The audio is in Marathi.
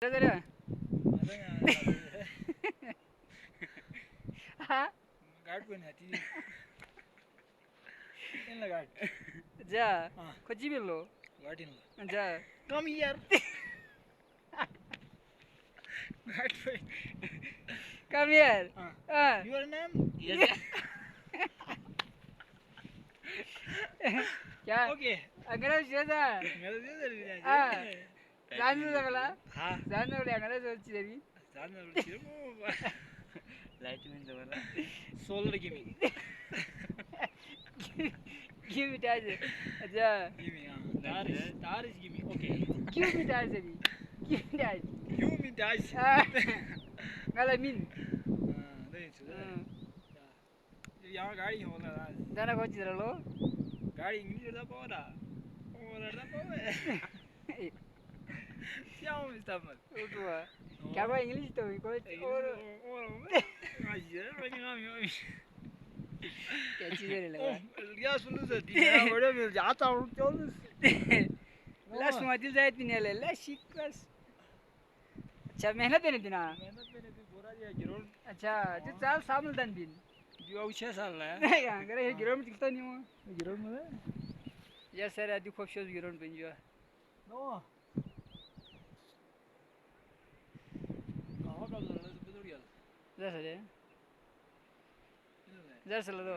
Ada Ha? गाठ पण आहे ती त्यांना गाठ जा हा खोजी बिल्लो गाठीनला जा कम यार गाठ पण come here हा युअर नेम क्या ओके अंग्रेज शेजा मला दे जरी हा जाणलं मला हा जाणवले अंग्रेज वरची तरी जाणार चिरमो लाईट मी जवळ solar gimme give me that जा गिमी हा तार is gimme okay give me that तरी give me that यू मी त्याच मला min नाही यहाँ गाड़ी होला जाना खोजी रलो गाड़ी इंग्लिश da पोरा पोरा da पोवे क्या हो मिस्टर मत उठवा क्या बा इंग्लिश तो कोई और ayer venía mi क्या चीज है लगा ya सुनो से दिया बड़े मिल जाता हूँ चल ला सुमातिल जायत पिण्याला ला शिक बस अच्छा मेहनत आहे ना तिना मेहनत मैंने भी बोरा दिया गिरोन अच्छा ते चाल सामल दान बिन दिवा 6 साल है नाही का अगर हे गिरोन तिकता नाही मग गिरोन मध्ये या सर आधी खूप शोज गिरोन पण जो नो कहाँ का लड़ा तो बिदुर गया जर सर जर सर लो